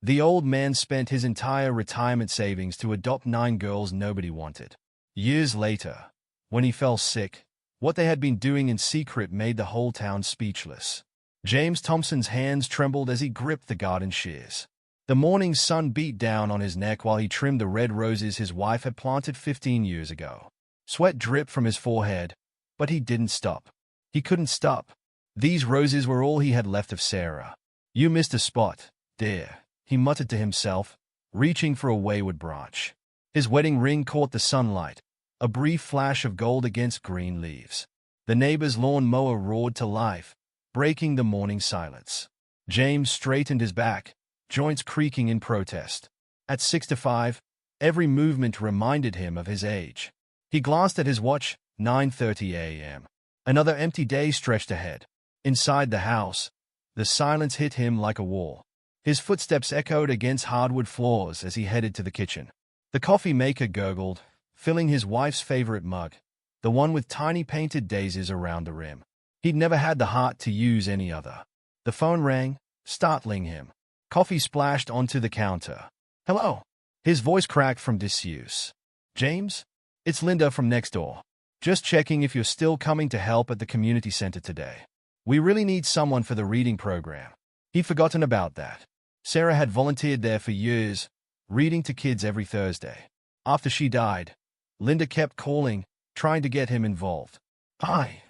The old man spent his entire retirement savings to adopt 9 girls nobody wanted. Years later, when he fell sick, what they had been doing in secret made the whole town speechless. James Thompson's hands trembled as he gripped the garden shears. The morning sun beat down on his neck while he trimmed the red roses his wife had planted 15 years ago. Sweat dripped from his forehead, but he didn't stop. He couldn't stop. These roses were all he had left of Sarah. "You missed a spot, dear," he muttered to himself, reaching for a wayward branch. His wedding ring caught the sunlight, a brief flash of gold against green leaves. The neighbor's lawn mower roared to life, breaking the morning silence. James straightened his back, joints creaking in protest. At 65, every movement reminded him of his age. He glanced at his watch, 9:30 a.m. Another empty day stretched ahead. Inside the house, the silence hit him like a wall. His footsteps echoed against hardwood floors as he headed to the kitchen. The coffee maker gurgled, filling his wife's favorite mug, the one with tiny painted daisies around the rim. He'd never had the heart to use any other. The phone rang, startling him. Coffee splashed onto the counter. "Hello." His voice cracked from disuse. "James? It's Linda from next door. Just checking if you're still coming to help at the community center today. We really need someone for the reading program." He'd forgotten about that. Sarah had volunteered there for years, reading to kids every Thursday. After she died, Linda kept calling, trying to get him involved. "Hi."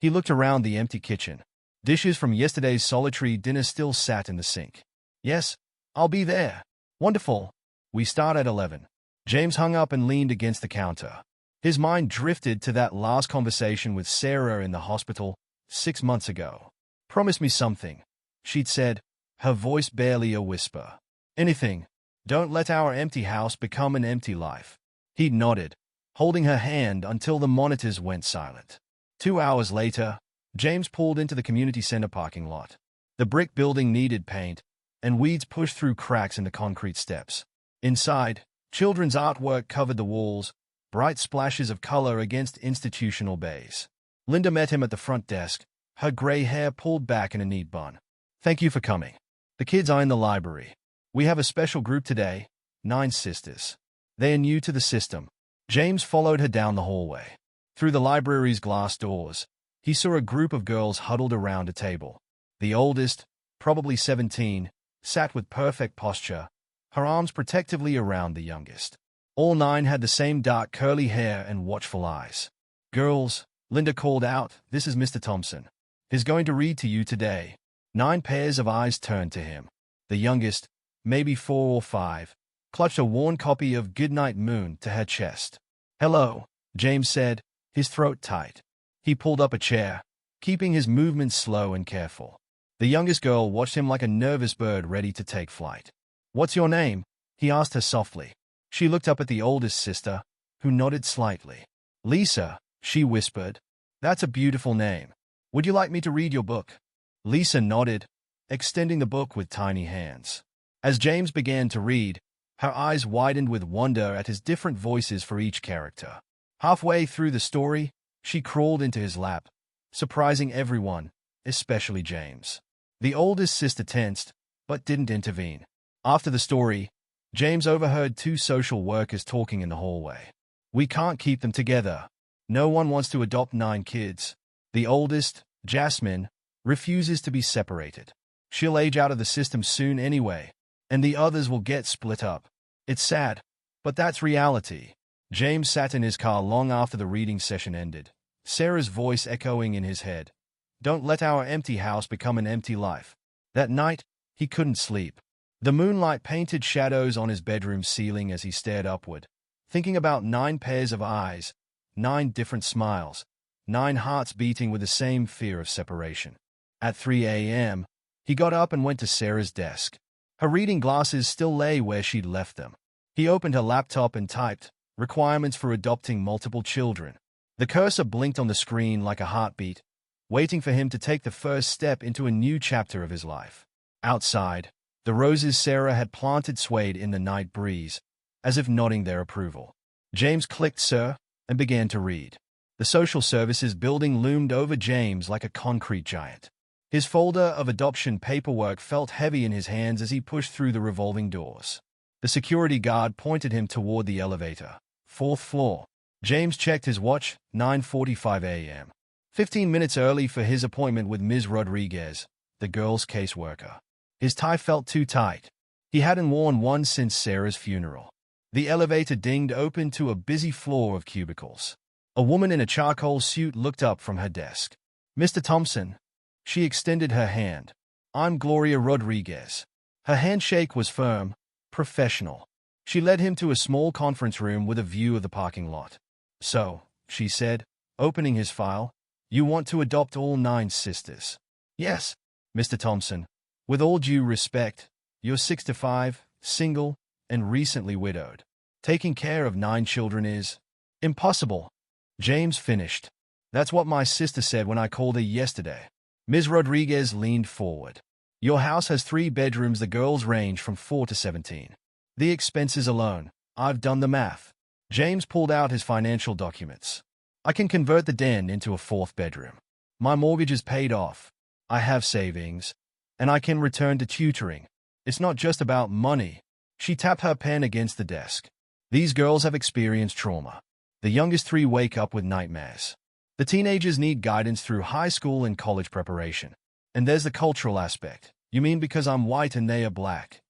He looked around the empty kitchen. Dishes from yesterday's solitary dinner still sat in the sink. "Yes, I'll be there." "Wonderful. We start at 11. James hung up and leaned against the counter. His mind drifted to that last conversation with Sarah in the hospital 6 months ago. "Promise me something," she'd said, her voice barely a whisper. "Anything. Don't let our empty house become an empty life." He'd nodded, holding her hand until the monitors went silent. 2 hours later, James pulled into the community center parking lot. The brick building needed paint, and weeds pushed through cracks in the concrete steps. Inside, children's artwork covered the walls, bright splashes of color against institutional bays. Linda met him at the front desk, her gray hair pulled back in a neat bun. "Thank you for coming. The kids are in the library. We have a special group today, 9 sisters. They are new to the system." James followed her down the hallway. Through the library's glass doors, he saw a group of girls huddled around a table. The oldest, probably 17, sat with perfect posture, her arms protectively around the youngest. All 9 had the same dark curly hair and watchful eyes. "Girls," Linda called out, "this is Mr. Thompson. He's going to read to you today." 9 pairs of eyes turned to him. The youngest, maybe 4 or 5, clutched a worn copy of Goodnight Moon to her chest. "Hello," James said, his throat tight. He pulled up a chair, keeping his movements slow and careful. The youngest girl watched him like a nervous bird ready to take flight. "What's your name?" he asked her softly. She looked up at the oldest sister, who nodded slightly. "Lisa," she whispered. "That's a beautiful name. Would you like me to read your book?" Lisa nodded, extending the book with tiny hands. As James began to read, her eyes widened with wonder at his different voices for each character. Halfway through the story, she crawled into his lap, surprising everyone, especially James. The oldest sister tensed, but didn't intervene. After the story, James overheard 2 social workers talking in the hallway. "We can't keep them together. No one wants to adopt 9 kids. The oldest, Jasmine, refuses to be separated. She'll age out of the system soon anyway, and the others will get split up. It's sad, but that's reality." James sat in his car long after the reading session ended, Sarah's voice echoing in his head. "Don't let our empty house become an empty life." That night, he couldn't sleep. The moonlight painted shadows on his bedroom ceiling as he stared upward, thinking about 9 pairs of eyes, 9 different smiles, 9 hearts beating with the same fear of separation. At 3 a.m., he got up and went to Sarah's desk. Her reading glasses still lay where she'd left them. He opened her laptop and typed, "Requirements for adopting multiple children." The cursor blinked on the screen like a heartbeat, waiting for him to take the first step into a new chapter of his life. Outside, the roses Sarah had planted swayed in the night breeze, as if nodding their approval. James clicked "Sir," and began to read. The social services building loomed over James like a concrete giant. His folder of adoption paperwork felt heavy in his hands as he pushed through the revolving doors. The security guard pointed him toward the elevator. 4th floor. James checked his watch, 9:45 a.m. 15 minutes early for his appointment with Ms. Rodriguez, the girl's caseworker. His tie felt too tight. He hadn't worn one since Sarah's funeral. The elevator dinged open to a busy floor of cubicles. A woman in a charcoal suit looked up from her desk. "Mr. Thompson." She extended her hand. "I'm Gloria Rodriguez." Her handshake was firm, professional. She led him to a small conference room with a view of the parking lot. "So," she said, opening his file, "you want to adopt all 9 sisters?" "Yes, Mr. Thompson. With all due respect, you're 65, single, and recently widowed. Taking care of 9 children is impossible." James finished. "That's what my sister said when I called her yesterday." Ms. Rodriguez leaned forward. "Your house has 3 bedrooms. The girls range from 4 to 17. The expenses alone, I've done the math." James pulled out his financial documents. "I can convert the den into a 4th bedroom. My mortgage is paid off. I have savings, and I can return to tutoring. It's not just about money." She tapped her pen against the desk. "These girls have experienced trauma. The youngest 3 wake up with nightmares. The teenagers need guidance through high school and college preparation. And there's the cultural aspect." "You mean because I'm white and they are black?"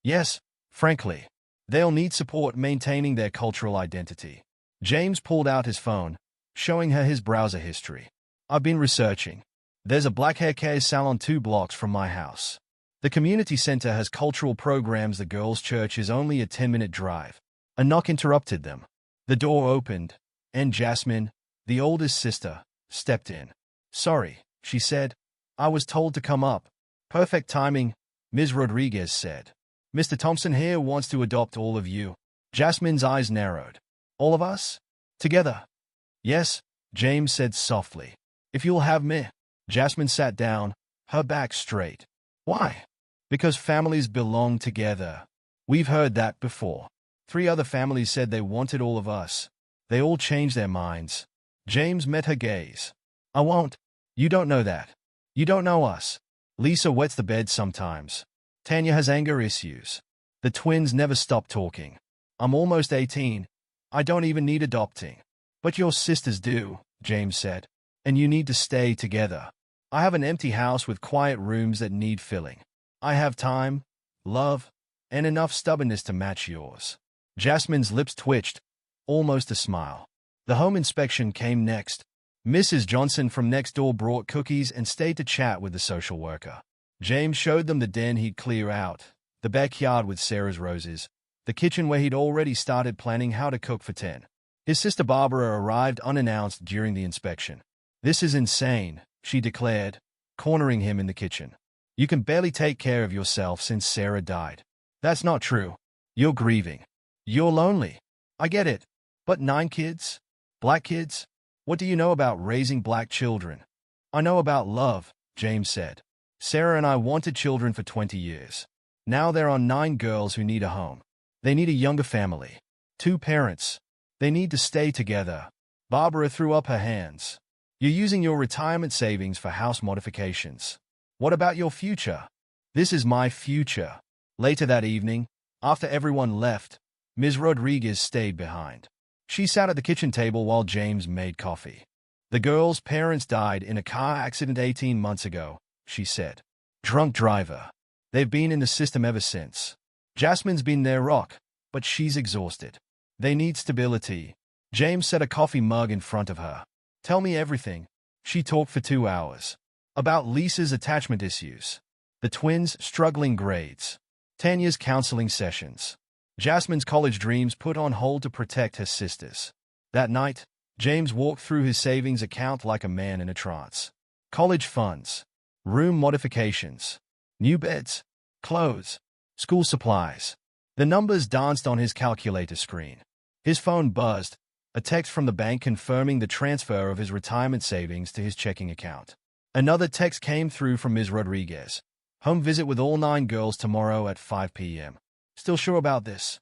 "Yes, frankly. They'll need support maintaining their cultural identity." James pulled out his phone, showing her his browser history. "I've been researching. There's a black hair care salon 2 blocks from my house. The community center has cultural programs. The girls' church is only a 10-minute drive." A knock interrupted them. The door opened, and Jasmine, the oldest sister, stepped in. "Sorry," she said. "I was told to come up." "Perfect timing," Ms. Rodriguez said. "Mr. Thompson here wants to adopt all of you." Jasmine's eyes narrowed. "All of us? Together?" "Yes," James said softly. "If you'll have me." Jasmine sat down, her back straight. "Why?" "Because families belong together. We've heard that before. 3 other families said they wanted all of us. They all changed their minds." James met her gaze. "I won't. You don't know that. You don't know us." Lisa wets the bed sometimes. Tanya has anger issues. The twins never stop talking. "I'm almost 18. I don't even need adopting." "But your sisters do," James said. "And you need to stay together. I have an empty house with quiet rooms that need filling. I have time, love, and enough stubbornness to match yours." Jasmine's lips twitched, almost a smile. The home inspection came next. Mrs. Johnson from next door brought cookies and stayed to chat with the social worker. James showed them the den he'd clear out, the backyard with Sarah's roses, the kitchen where he'd already started planning how to cook for 10. His sister Barbara arrived unannounced during the inspection. "This is insane," she declared, cornering him in the kitchen. "You can barely take care of yourself since Sarah died." "That's not true. You're grieving. You're lonely. I get it. But 9 kids? Black kids? What do you know about raising black children?" "I know about love," James said. "Sarah and I wanted children for 20 years. Now there are 9 girls who need a home. They need a younger family. 2 parents. They need to stay together." Barbara threw up her hands. "You're using your retirement savings for house modifications. What about your future?" "This is my future." Later that evening, after everyone left, Ms. Rodriguez stayed behind. She sat at the kitchen table while James made coffee. "The girls' parents died in a car accident 18 months ago," she said. "Drunk driver. They've been in the system ever since. Jasmine's been their rock, but she's exhausted. They need stability." James set a coffee mug in front of her. "Tell me everything." She talked for 2 hours. About Lisa's attachment issues, the twins' struggling grades, Tanya's counseling sessions, Jasmine's college dreams put on hold to protect her sisters. That night, James walked through his savings account like a man in a trance. College funds, room modifications, new beds, clothes, school supplies. The numbers danced on his calculator screen. His phone buzzed, a text from the bank confirming the transfer of his retirement savings to his checking account. Another text came through from Ms. Rodriguez. "Home visit with all 9 girls tomorrow at 5 p.m. Still sure about this?"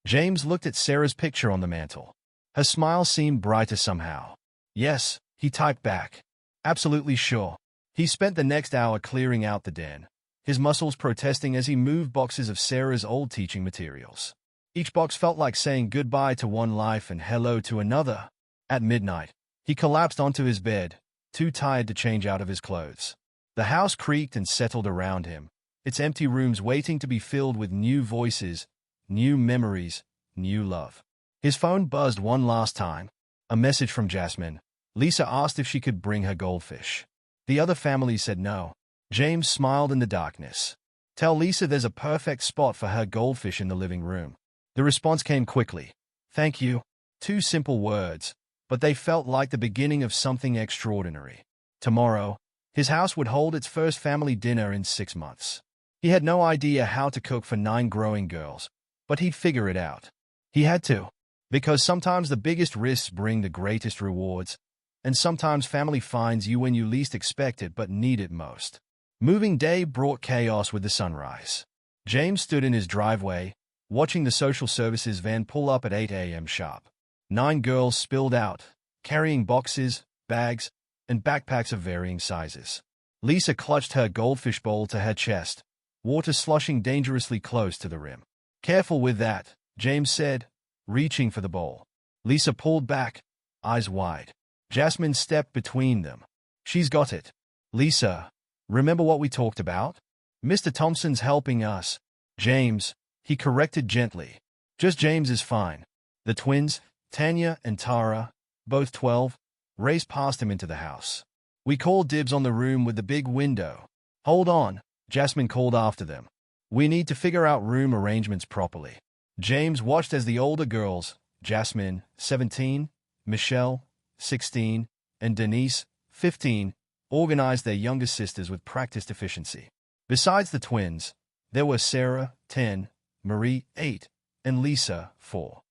James looked at Sarah's picture on the mantel. Her smile seemed brighter somehow. "Yes," he typed back. "Absolutely sure." He spent the next hour clearing out the den, his muscles protesting as he moved boxes of Sarah's old teaching materials. Each box felt like saying goodbye to one life and hello to another. At midnight, he collapsed onto his bed, too tired to change out of his clothes. The house creaked and settled around him, its empty rooms waiting to be filled with new voices, new memories, new love. His phone buzzed one last time. A message from Jasmine. Lisa asked if she could bring her goldfish. The other family said no. James smiled in the darkness. Tell Lisa there's a perfect spot for her goldfish in the living room. The response came quickly. Thank you. 2 simple words, but they felt like the beginning of something extraordinary. Tomorrow, his house would hold its first family dinner in 6 months. He had no idea how to cook for 9 growing girls, but he'd figure it out. He had to. Because sometimes the biggest risks bring the greatest rewards, and sometimes family finds you when you least expect it but need it most. Moving day brought chaos with the sunrise. James stood in his driveway, watching the social services van pull up at 8 a.m. sharp. 9 girls spilled out, carrying boxes, bags, and backpacks of varying sizes. Lisa clutched her goldfish bowl to her chest, water sloshing dangerously close to the rim. Careful with that, James said, reaching for the bowl. Lisa pulled back, eyes wide. Jasmine stepped between them. She's got it. Lisa, remember what we talked about? Mr. Thompson's helping us. James, he corrected gently. Just James is fine. The twins, Tanya and Tara, both 12, raced past him into the house. We called dibs on the room with the big window. Hold on, Jasmine called after them. We need to figure out room arrangements properly. James watched as the older girls, Jasmine, 17, Michelle, 16, and Denise, 15, organized their younger sisters with practiced efficiency. Besides the twins, there were Sarah, 10, Marie, 8, and Lisa, 4.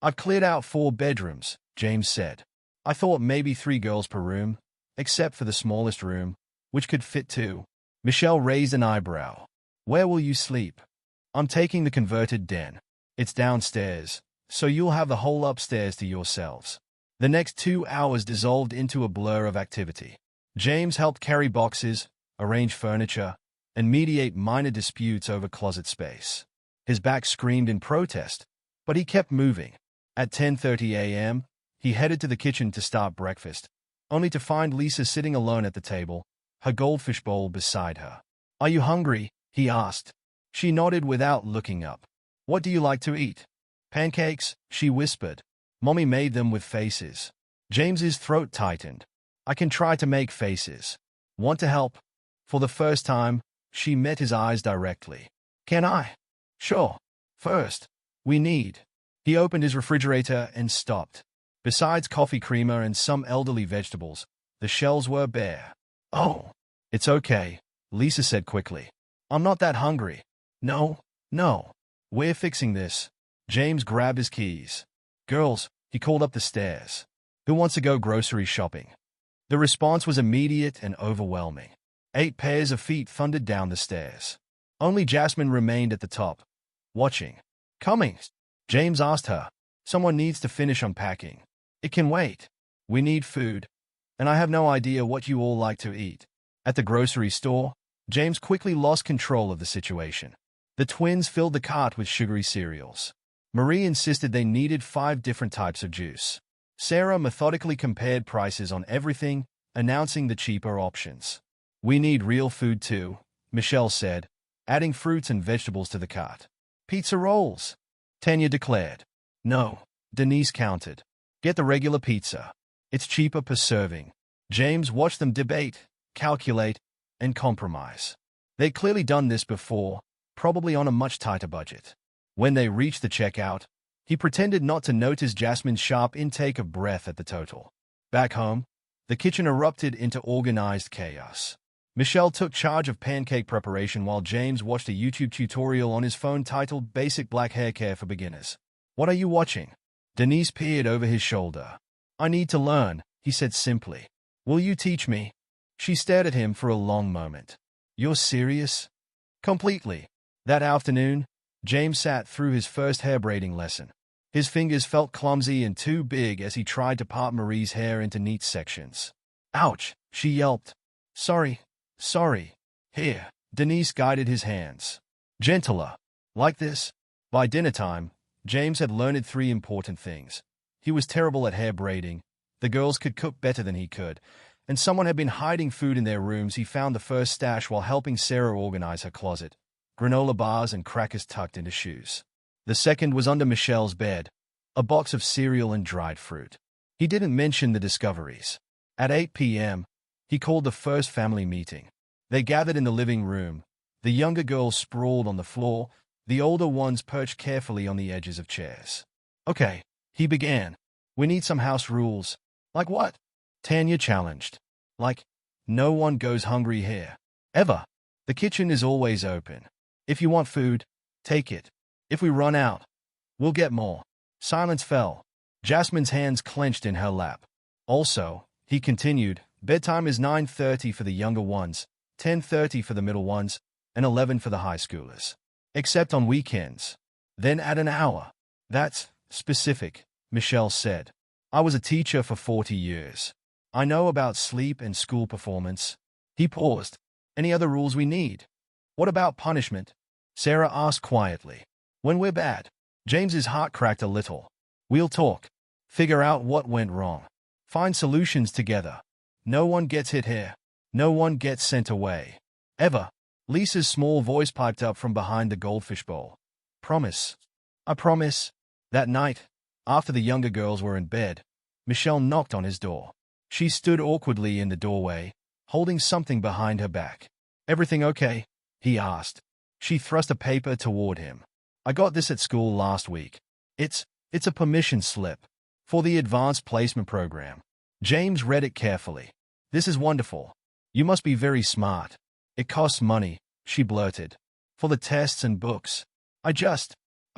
I've cleared out 4 bedrooms, James said. I thought maybe 3 girls per room, except for the smallest room, which could fit 2. Michelle raised an eyebrow. Where will you sleep? I'm taking the converted den. It's downstairs, so you'll have the whole upstairs to yourselves. The next 2 hours dissolved into a blur of activity. James helped carry boxes, arrange furniture, and mediate minor disputes over closet space. His back screamed in protest, but he kept moving. At 10:30 a.m., he headed to the kitchen to start breakfast, only to find Lisa sitting alone at the table, her goldfish bowl beside her. Are you hungry? He asked. She nodded without looking up. What do you like to eat? Pancakes, she whispered. Mommy made them with faces. James's throat tightened. I can try to make faces. Want to help? For the first time, she met his eyes directly. Can I? Sure. First, we need. He opened his refrigerator and stopped. Besides coffee creamer and some elderly vegetables, the shelves were bare. Oh, it's okay, Lisa said quickly. I'm not that hungry. No. We're fixing this. James grabbed his keys. Girls, he called up the stairs. Who wants to go grocery shopping? The response was immediate and overwhelming. 8 pairs of feet thundered down the stairs. Only Jasmine remained at the top, watching. Coming? James asked her. Someone needs to finish unpacking. It can wait. We need food. And I have no idea what you all like to eat. At the grocery store, James quickly lost control of the situation. The twins filled the cart with sugary cereals. Marie insisted they needed 5 different types of juice. Sarah methodically compared prices on everything, announcing the cheaper options. We need real food too, Michelle said, adding fruits and vegetables to the cart. Pizza rolls, Tanya declared. No, Denise countered. Get the regular pizza. It's cheaper per serving. James watched them debate, calculate, and compromise. They'd clearly done this before, probably on a much tighter budget. When they reached the checkout, he pretended not to notice Jasmine's sharp intake of breath at the total. Back home, the kitchen erupted into organized chaos. Michelle took charge of pancake preparation while James watched a YouTube tutorial on his phone titled Basic Black Hair Care for Beginners. What are you watching? Denise peered over his shoulder. I need to learn, he said simply. Will you teach me? She stared at him for a long moment. You're serious? Completely. That afternoon, James sat through his first hair braiding lesson. His fingers felt clumsy and too big as he tried to part Marie's hair into neat sections. Ouch, she yelped. Sorry, sorry. Here. Denise guided his hands. Gentler. Like this. By dinner time, James had learned 3 important things. He was terrible at hair braiding, the girls could cook better than he could, and someone had been hiding food in their rooms. He found the first stash while helping Sarah organize her closet. Granola bars and crackers tucked into shoes. The second was under Michelle's bed, a box of cereal and dried fruit. He didn't mention the discoveries. At 8 p.m., he called the first family meeting. They gathered in the living room. The younger girls sprawled on the floor, the older ones perched carefully on the edges of chairs. Okay, he began. We need some house rules. Like what? Tanya challenged. Like, no one goes hungry here. Ever. The kitchen is always open. If you want food, take it. If we run out, we'll get more. Silence fell. Jasmine's hands clenched in her lap. Also, he continued, bedtime is 9:30 for the younger ones, 10:30 for the middle ones, and 11 for the high schoolers. Except on weekends. Then add an hour. That's specific, Michelle said. I was a teacher for 40 years. I know about sleep and school performance. He paused. Any other rules we need? What about punishment? Sarah asked quietly. When we're bad. James's heart cracked a little. We'll talk. Figure out what went wrong. Find solutions together. No one gets hit here. No one gets sent away. Ever. Lisa's small voice piped up from behind the goldfish bowl. Promise. I promise. That night, after the younger girls were in bed, Michelle knocked on his door. She stood awkwardly in the doorway, holding something behind her back. Everything okay? He asked. She thrust a paper toward him. I got this at school last week. It's a permission slip. For the advanced placement program. James read it carefully. This is wonderful. You must be very smart. It costs money, she blurted. For the tests and books. I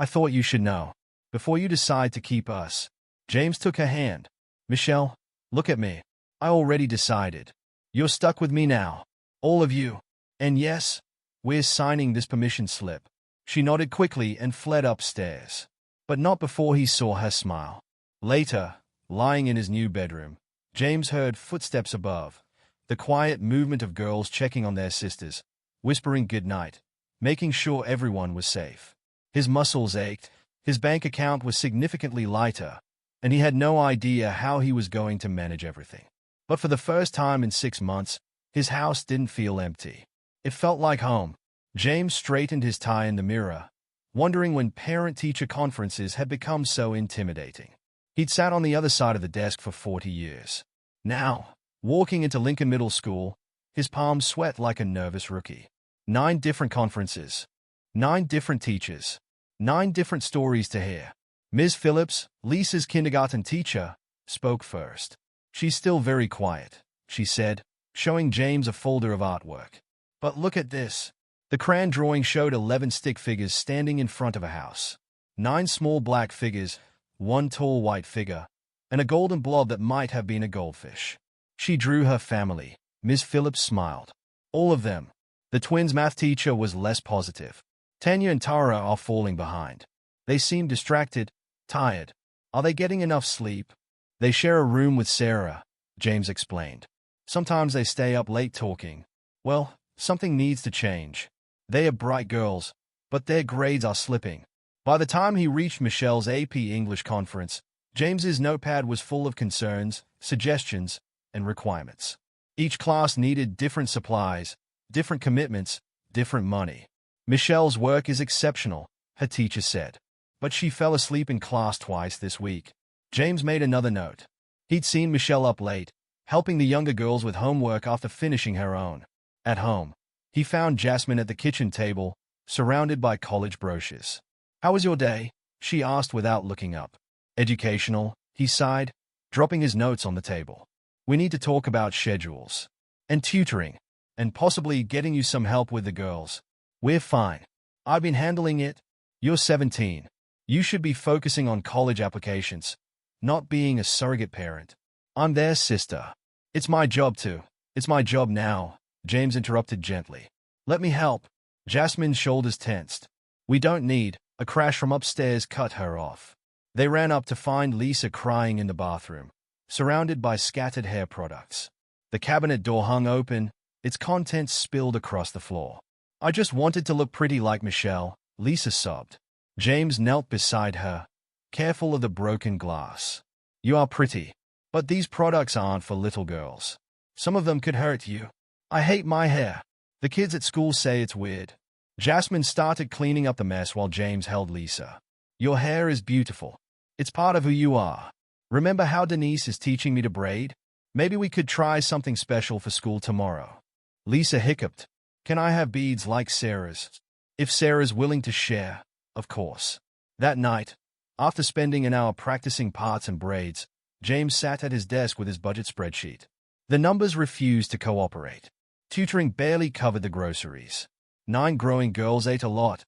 thought you should know. Before you decide to keep us. James took her hand. Michelle, look at me. I already decided. You're stuck with me now. All of you. And yes, we're signing this permission slip. She nodded quickly and fled upstairs. But not before he saw her smile. Later, lying in his new bedroom, James heard footsteps above, the quiet movement of girls checking on their sisters, whispering goodnight, making sure everyone was safe. His muscles ached, his bank account was significantly lighter, and he had no idea how he was going to manage everything. But for the first time in 6 months, his house didn't feel empty. It felt like home. James straightened his tie in the mirror, wondering when parent-teacher conferences had become so intimidating. He'd sat on the other side of the desk for 40 years. Now, walking into Lincoln Middle School, his palms sweat like a nervous rookie. 9 different conferences. 9 different teachers. 9 different stories to hear. Ms. Phillips, Lisa's kindergarten teacher, spoke first. She's still very quiet, she said, showing James a folder of artwork. But look at this. The crayon drawing showed 11 stick figures standing in front of a house. 9 small black figures, 1 tall white figure, and a golden blob that might have been a goldfish. She drew her family. Ms. Phillips smiled. All of them. The twins' math teacher was less positive. Tanya and Tara are falling behind. They seem distracted, tired. Are they getting enough sleep? They share a room with Sarah, James explained. Sometimes they stay up late talking. Well, something needs to change. They are bright girls, but their grades are slipping. By the time he reached Michelle's AP English conference, James's notepad was full of concerns, suggestions, and requirements. Each class needed different supplies, different commitments, different money. Michelle's work is exceptional, her teacher said. But she fell asleep in class twice this week. James made another note. He'd seen Michelle up late, helping the younger girls with homework after finishing her own. At home, he found Jasmine at the kitchen table, surrounded by college brochures. How was your day? She asked without looking up. Educational, he sighed, dropping his notes on the table. We need to talk about schedules. And tutoring. And possibly getting you some help with the girls. We're fine. I've been handling it. You're 17. You should be focusing on college applications, not being a surrogate parent. I'm their sister. It's my job too. It's my job now, James interrupted gently. Let me help. Jasmine's shoulders tensed. We don't need. A crash from upstairs cut her off. They ran up to find Lisa crying in the bathroom, surrounded by scattered hair products. The cabinet door hung open, its contents spilled across the floor. I just wanted to look pretty like Michelle, Lisa sobbed. James knelt beside her, careful of the broken glass. You are pretty, but these products aren't for little girls. Some of them could hurt you. I hate my hair. The kids at school say it's weird. Jasmine started cleaning up the mess while James held Lisa. Your hair is beautiful. It's part of who you are. Remember how Denise is teaching me to braid? Maybe we could try something special for school tomorrow. Lisa hiccuped. Can I have beads like Sarah's? If Sarah's willing to share, of course. That night, after spending an hour practicing parts and braids, James sat at his desk with his budget spreadsheet. The numbers refused to cooperate. Tutoring barely covered the groceries. 9 growing girls ate a lot,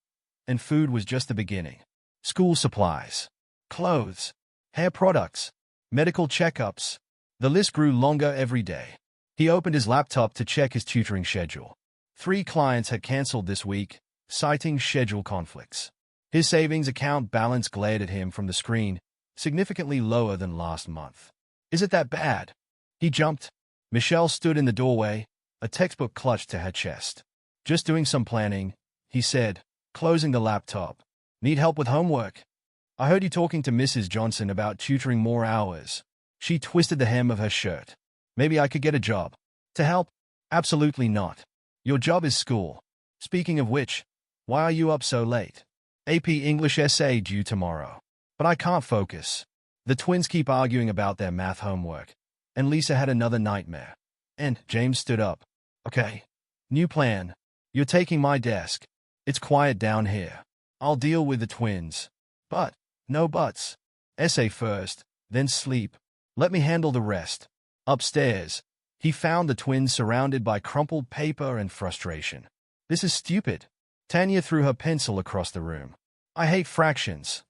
and food was just the beginning. School supplies, clothes, hair products, medical checkups. The list grew longer every day. He opened his laptop to check his tutoring schedule. 3 clients had canceled this week, citing schedule conflicts. His savings account balance glared at him from the screen, significantly lower than last month. Is it that bad? He jumped. Michelle stood in the doorway, a textbook clutched to her chest. Just doing some planning, he said, closing the laptop. Need help with homework? I heard you talking to Mrs. Johnson about tutoring more hours. She twisted the hem of her shirt. Maybe I could get a job. To help? Absolutely not. Your job is school. Speaking of which, why are you up so late? AP English essay due tomorrow. But I can't focus. The twins keep arguing about their math homework, and Lisa had another nightmare. And James stood up. Okay. New plan. You're taking my desk. It's quiet down here. I'll deal with the twins. But, no buts. Essay first, then sleep. Let me handle the rest. Upstairs, he found the twins surrounded by crumpled paper and frustration. This is stupid. Tanya threw her pencil across the room. I hate fractions.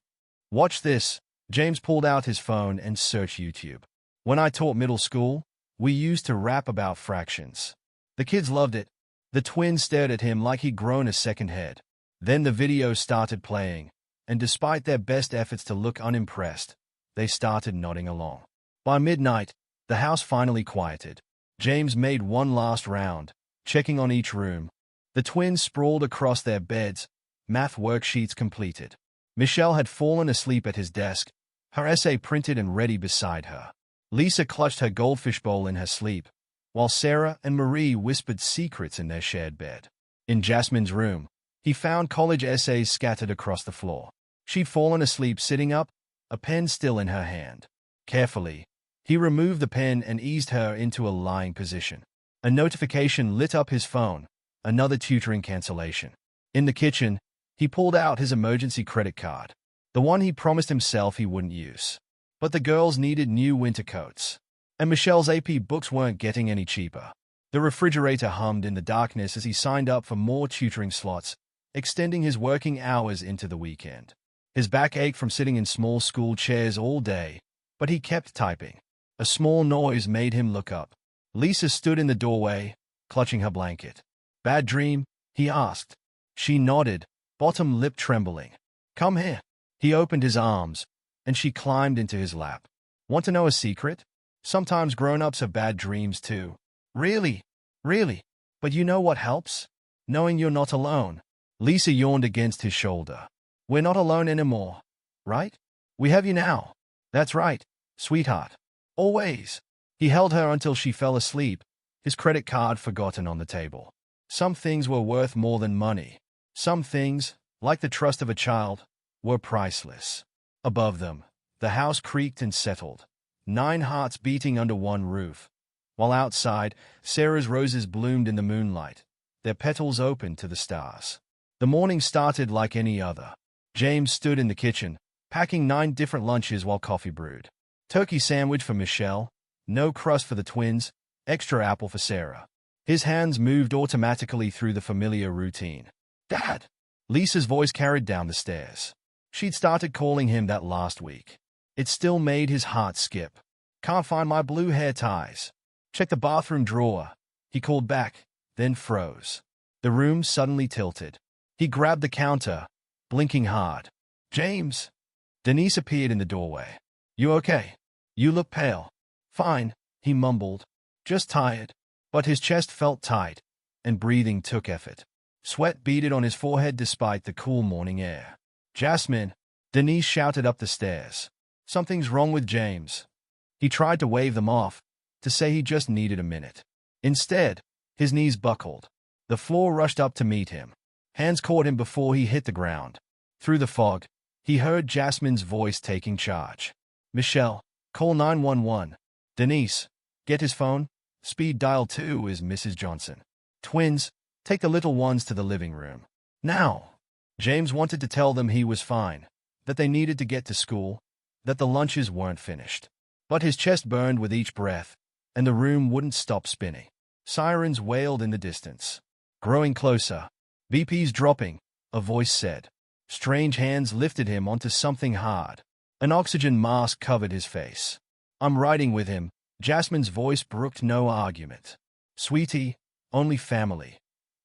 Watch this. James pulled out his phone and searched YouTube. When I taught middle school, we used to rap about fractions. The kids loved it. The twins stared at him like he'd grown a second head. Then the video started playing, and despite their best efforts to look unimpressed, they started nodding along. By midnight, the house finally quieted. James made one last round, checking on each room. The twins sprawled across their beds, math worksheets completed. Michelle had fallen asleep at his desk, her essay printed and ready beside her. Lisa clutched her goldfish bowl in her sleep, while Sarah and Marie whispered secrets in their shared bed. In Jasmine's room, he found college essays scattered across the floor. She'd fallen asleep sitting up, a pen still in her hand. Carefully, he removed the pen and eased her into a lying position. A notification lit up his phone, another tutoring cancellation. In the kitchen, he pulled out his emergency credit card, the one he promised himself he wouldn't use. But the girls needed new winter coats, and Michelle's AP books weren't getting any cheaper. The refrigerator hummed in the darkness as he signed up for more tutoring slots, extending his working hours into the weekend. His back ached from sitting in small school chairs all day, but he kept typing. A small noise made him look up. Lisa stood in the doorway, clutching her blanket. Bad dream? He asked. She nodded, bottom lip trembling. Come here. He opened his arms, and she climbed into his lap. Want to know a secret? Sometimes grown-ups have bad dreams too. Really? Really? But you know what helps? Knowing you're not alone. Lisa yawned against his shoulder. We're not alone anymore, right? We have you now. That's right, sweetheart. Always. He held her until she fell asleep, his credit card forgotten on the table. Some things were worth more than money. Some things, like the trust of a child, were priceless. Above them, the house creaked and settled, 9 hearts beating under one roof, while outside, Sarah's roses bloomed in the moonlight, their petals open to the stars. The morning started like any other. James stood in the kitchen, packing 9 different lunches while coffee brewed. Turkey sandwich for Michelle, no crust for the twins, extra apple for Sarah. His hands moved automatically through the familiar routine. Dad! Lisa's voice carried down the stairs. She'd started calling him that last week. It still made his heart skip. Can't find my blue hair ties. Check the bathroom drawer. He called back, then froze. The room suddenly tilted. He grabbed the counter, blinking hard. James! Denise appeared in the doorway. You okay? You look pale. Fine, he mumbled. Just tired. but his chest felt tight, and breathing took effort. Sweat beaded on his forehead despite the cool morning air. "Jasmine!" Denise shouted up the stairs. "Something's wrong with James." He tried to wave them off, to say he just needed a minute. Instead, his knees buckled. The floor rushed up to meet him. Hands caught him before he hit the ground. Through the fog, he heard Jasmine's voice taking charge. "Michelle, call 911. Denise, get his phone. Speed dial 2 is Mrs. Johnson. Twins, take the little ones to the living room. Now!" James wanted to tell them he was fine, that they needed to get to school, that the lunches weren't finished. But his chest burned with each breath, and the room wouldn't stop spinning. Sirens wailed in the distance. Growing closer. "BP's dropping," a voice said. Strange hands lifted him onto something hard. An oxygen mask covered his face. "I'm riding with him." Jasmine's voice brooked no argument. "Sweetie, only family.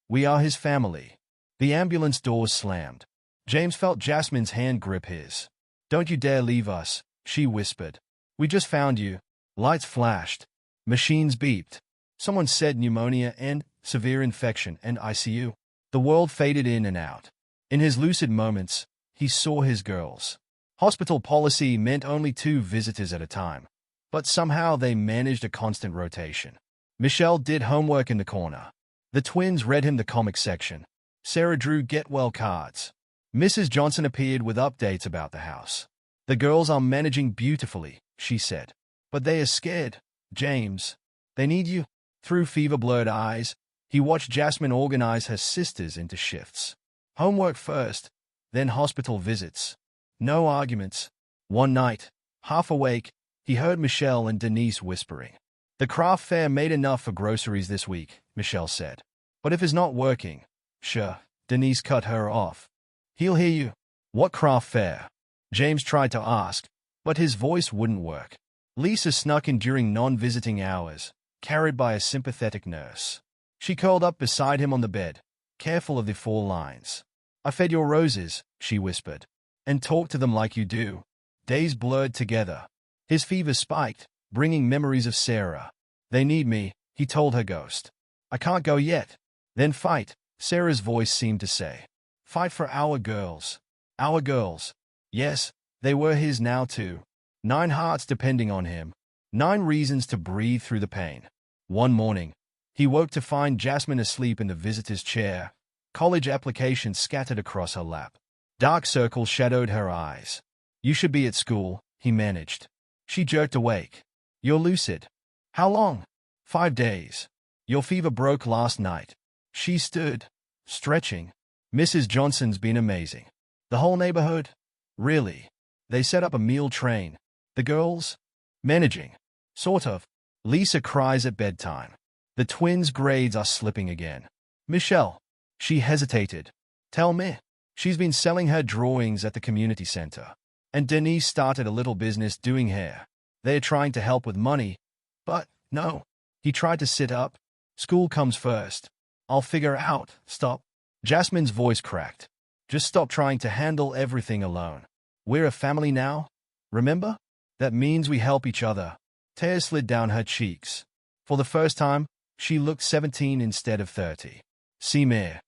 We are his family." The ambulance doors slammed. James felt Jasmine's hand grip his. "Don't you dare leave us," she whispered. "We just found you." Lights flashed. Machines beeped. Someone said pneumonia and severe infection and ICU. The world faded in and out. In his lucid moments, he saw his girls. Hospital policy meant only 2 visitors at a time, but somehow they managed a constant rotation. Michelle did homework in the corner. The twins read him the comic section. Sarah drew get-well cards. Mrs. Johnson appeared with updates about the house. "The girls are managing beautifully," she said. "But they are scared, James. They need you." Through fever-blurred eyes, he watched Jasmine organize her sisters into shifts. Homework first, then hospital visits. No arguments. One night, half awake, he heard Michelle and Denise whispering. "The craft fair made enough for groceries this week," Michelle said. "But if it's not working..." "Sure," Denise cut her off. "He'll hear you." "What craft fair?" James tried to ask, but his voice wouldn't work. Lisa snuck in during non-visiting hours, carried by a sympathetic nurse. She curled up beside him on the bed, careful of the 4 lines. "I fed your roses," she whispered, "and talked to them like you do." Days blurred together. His fever spiked, bringing memories of Sarah. "They need me," he told her ghost. "I can't go yet." "Then fight," Sarah's voice seemed to say. "Fight for our girls." Our girls. Yes, they were his now too. 9 hearts depending on him. 9 reasons to breathe through the pain. One morning, he woke to find Jasmine asleep in the visitor's chair, college applications scattered across her lap. Dark circles shadowed her eyes. "You should be at school," he managed. She jerked awake. "You're lucid." "How long?" 5 days. "Your fever broke last night." She stood, stretching. "Mrs. Johnson's been amazing." "The whole neighborhood?" "Really. They set up a meal train." "The girls?" "Managing." "Sort of." Lisa cries at bedtime. The twins' grades are slipping again. "Michelle." She hesitated. "Tell me." "She's been selling her drawings at the community center. And Denise started a little business doing hair. They're trying to help with money. But, no." He tried to sit up. "School comes first. I'll figure out." "Stop." Jasmine's voice cracked. "Just stop trying to handle everything alone. We're a family now. Remember? That means we help each other." Tears slid down her cheeks. For the first time, she looked 17 instead of 30. "See me."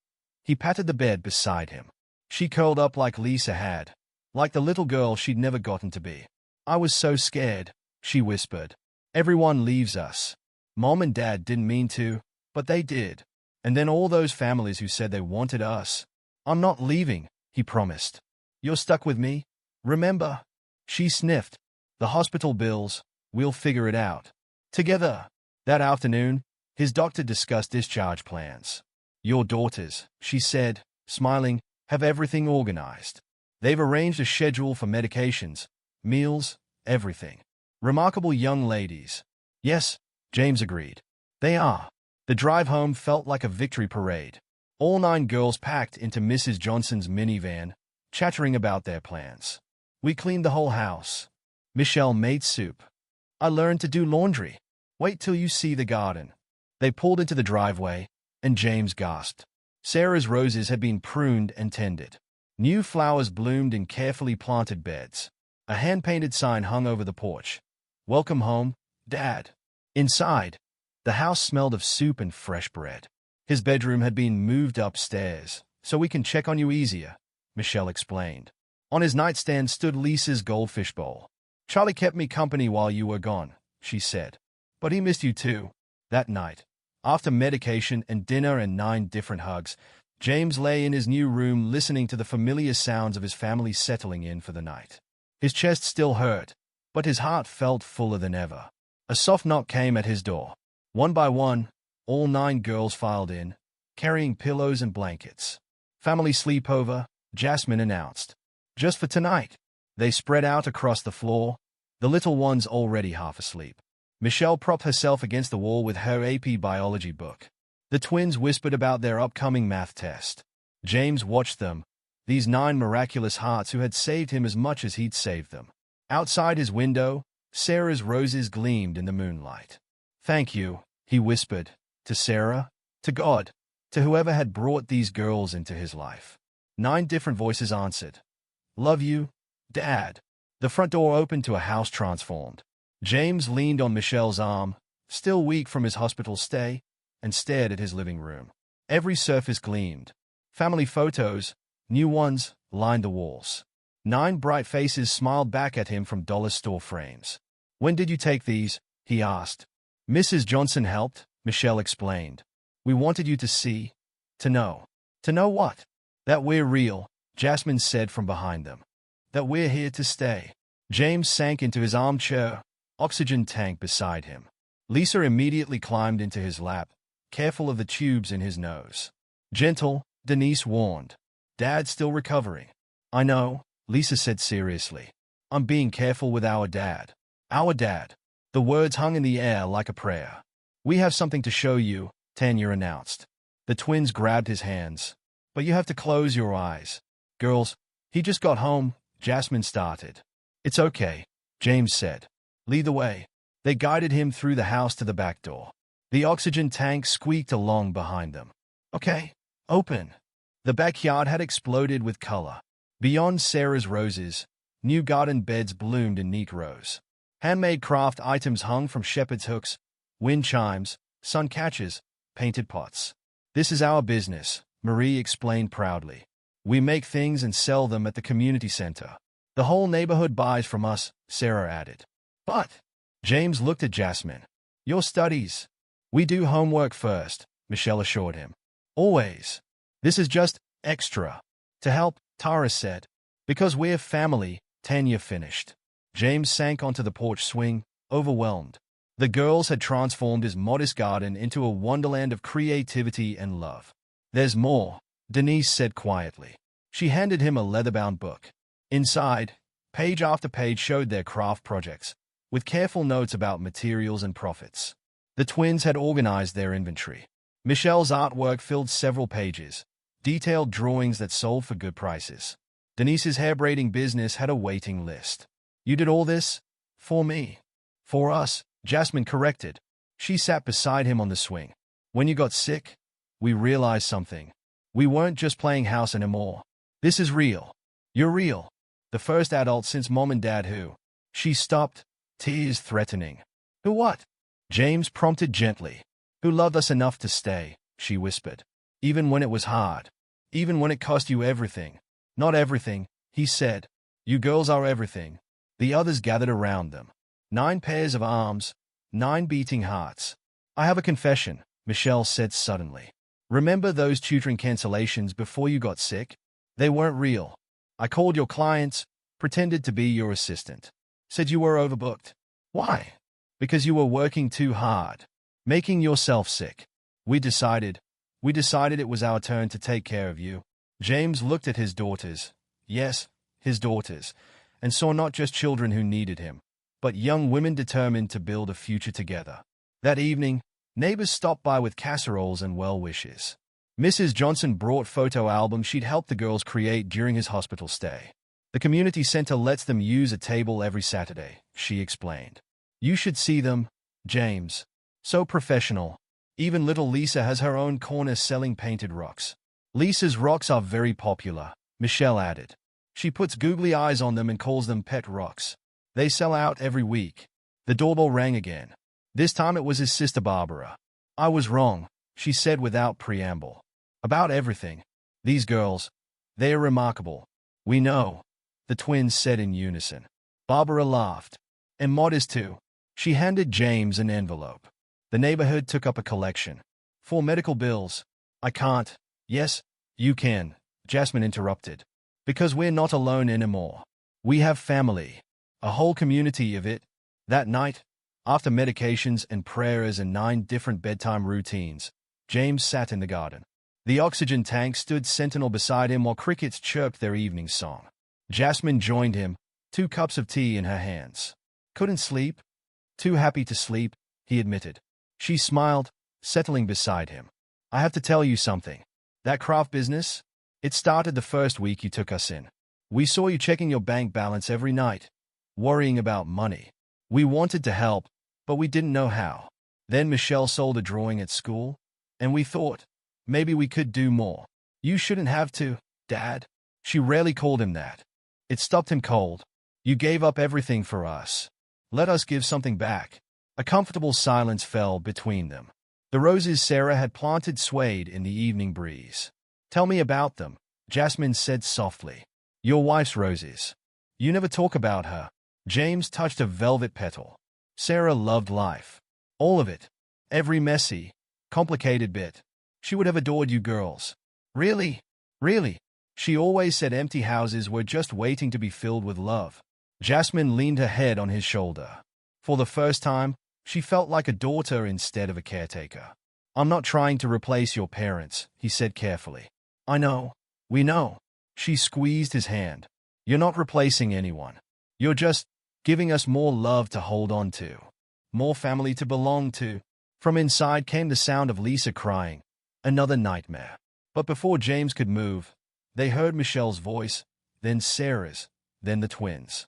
He patted the bed beside him. She curled up like Lisa had, like the little girl she'd never gotten to be. "I was so scared," she whispered. "Everyone leaves us. Mom and Dad didn't mean to, but they did. And then all those families who said they wanted us." "I'm not leaving," he promised. "You're stuck with me. Remember?" She sniffed. "The hospital bills, we'll figure it out. Together." That afternoon, his doctor discussed discharge plans. "Your daughters," she said, smiling, "have everything organized. They've arranged a schedule for medications, meals, everything. Remarkable young ladies." "Yes," James agreed. "They are." The drive home felt like a victory parade. All 9 girls packed into Mrs. Johnson's minivan, chattering about their plans. "We cleaned the whole house. Michelle made soup. I learned to do laundry. Wait till you see the garden." They pulled into the driveway, and James gasped. Sarah's roses had been pruned and tended. New flowers bloomed in carefully planted beds. A hand-painted sign hung over the porch. "Welcome home, Dad." Inside, The house smelled of soup and fresh bread. His bedroom had been moved upstairs, so we can check on you easier, Michelle explained. On his nightstand stood Lisa's goldfish bowl. Charlie kept me company while you were gone, she said. But he missed you too. That night, after medication and dinner and 9 different hugs, James lay in his new room listening to the familiar sounds of his family settling in for the night. His chest still hurt, but his heart felt fuller than ever. A soft knock came at his door. One by one, all 9 girls filed in, carrying pillows and blankets. Family sleepover, Jasmine announced. Just for tonight. They spread out across the floor, the little ones already half asleep. Michelle propped herself against the wall with her AP biology book. The twins whispered about their upcoming math test. James watched them, these 9 miraculous hearts who had saved him as much as he'd saved them. Outside his window, Sarah's roses gleamed in the moonlight. Thank you, he whispered, to Sarah, to God, to whoever had brought these girls into his life. 9 different voices answered. Love you, Dad. The front door opened to a house transformed. James leaned on Michelle's arm, still weak from his hospital stay, and stared at his living room. Every surface gleamed. Family photos, new ones, lined the walls. 9 bright faces smiled back at him from dollar store frames. When did you take these? He asked. Mrs. Johnson helped, Michelle explained. We wanted you to see, to know. To know what? That we're real, Jasmine said from behind them. That we're here to stay. James sank into his armchair, oxygen tank beside him. Lisa immediately climbed into his lap, careful of the tubes in his nose. Gentle, Denise warned. Dad's still recovering. I know, Lisa said seriously. I'm being careful with our dad. Our dad. The words hung in the air like a prayer. We have something to show you, Tanya announced. The twins grabbed his hands. But you have to close your eyes. Girls, he just got home, Jasmine started. It's okay, James said. Lead the way. They guided him through the house to the back door. The oxygen tank squeaked along behind them. Okay, open. The backyard had exploded with color. Beyond Sarah's roses, new garden beds bloomed in neat rows. Handmade craft items hung from shepherd's hooks, wind chimes, sun catchers, painted pots. This is our business, Marie explained proudly. We make things and sell them at the community center. The whole neighborhood buys from us, Sarah added. But, James looked at Jasmine. Your studies. We do homework first, Michelle assured him. Always. This is just extra. To help, Tara said. Because we're family, Tanya finished. James sank onto the porch swing, overwhelmed. The girls had transformed his modest garden into a wonderland of creativity and love. There's more, Denise said quietly. She handed him a leather-bound book. Inside, page after page showed their craft projects, with careful notes about materials and profits. The twins had organized their inventory. Michelle's artwork filled several pages, detailed drawings that sold for good prices. Denise's hair-braiding business had a waiting list. You did all this? For me. For us, Jasmine corrected. She sat beside him on the swing. When you got sick, we realized something. We weren't just playing house anymore. This is real. You're real. The first adult since Mom and Dad who. She stopped, tears threatening. Who what? James prompted gently. Who loved us enough to stay, she whispered. Even when it was hard. Even when it cost you everything. Not everything, he said. You girls are everything. The others gathered around them. 9 pairs of arms, 9 beating hearts. I have a confession, Michelle said suddenly. Remember those tutoring cancellations before you got sick? They weren't real. I called your clients, pretended to be your assistant. Said you were overbooked. Why? Because you were working too hard. Making yourself sick. We decided it was our turn to take care of you. James looked at his daughters. Yes, his daughters. And saw not just children who needed him, but young women determined to build a future together. That evening, neighbors stopped by with casseroles and well wishes. Mrs. Johnson brought photo albums she'd helped the girls create during his hospital stay. The community center lets them use a table every Saturday, she explained. You should see them, James. So professional. Even little Lisa has her own corner selling painted rocks. Lisa's rocks are very popular, Michelle added. She puts googly eyes on them and calls them pet rocks. They sell out every week. The doorbell rang again. This time it was his sister Barbara. I was wrong, she said without preamble. About everything. These girls, they are remarkable. We know, the twins said in unison. Barbara laughed. And Maud is too. She handed James an envelope. The neighborhood took up a collection. 4 medical bills. I can't. Yes, you can, Jasmine interrupted. Because we're not alone anymore. We have family. A whole community of it. That night, after medications and prayers and 9 different bedtime routines, James sat in the garden. The oxygen tank stood sentinel beside him while crickets chirped their evening song. Jasmine joined him, 2 cups of tea in her hands. Couldn't sleep? Too happy to sleep, he admitted. She smiled, settling beside him. I have to tell you something. That craft business? It started the first week you took us in. We saw you checking your bank balance every night, worrying about money. We wanted to help, but we didn't know how. Then Michelle sold a drawing at school, and we thought, maybe we could do more. You shouldn't have to, Dad. She rarely called him that. It stopped him cold. You gave up everything for us. Let us give something back. A comfortable silence fell between them. The roses Sarah had planted swayed in the evening breeze. Tell me about them, Jasmine said softly. Your wife's roses. You never talk about her. James touched a velvet petal. Sarah loved life. All of it. Every messy, complicated bit. She would have adored you girls. Really? Really? She always said empty houses were just waiting to be filled with love. Jasmine leaned her head on his shoulder. For the first time, she felt like a daughter instead of a caretaker. I'm not trying to replace your parents, he said carefully. I know. We know. She squeezed his hand. You're not replacing anyone. You're just giving us more love to hold on to. More family to belong to. From inside came the sound of Lisa crying. Another nightmare. But before James could move, they heard Michelle's voice, then Sarah's, then the twins.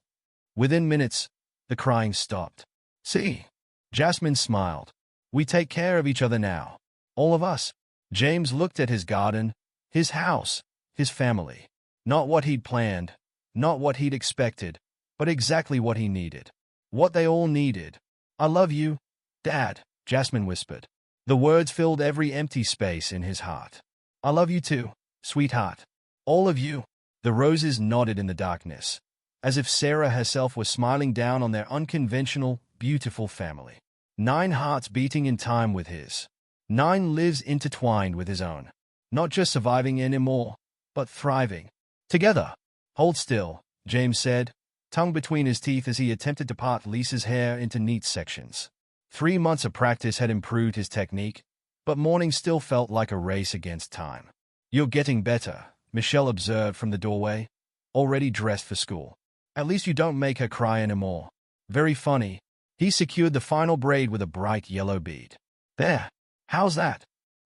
Within minutes, the crying stopped. See? Jasmine smiled. We take care of each other now. All of us. James looked at his garden, his house, his family. Not what he'd planned, not what he'd expected, but exactly what he needed. What they all needed. I love you, Dad, Jasmine whispered. The words filled every empty space in his heart. I love you too, sweetheart. All of you. The roses nodded in the darkness, as if Sarah herself was smiling down on their unconventional, beautiful family. 9 hearts beating in time with his. 9 lives intertwined with his own. Not just surviving anymore, but thriving. Together. Hold still, James said, tongue between his teeth as he attempted to part Lisa's hair into neat sections. 3 months of practice had improved his technique, but morning still felt like a race against time. You're getting better, Michelle observed from the doorway, already dressed for school. At least you don't make her cry anymore. Very funny. He secured the final braid with a bright yellow bead. There. How's that?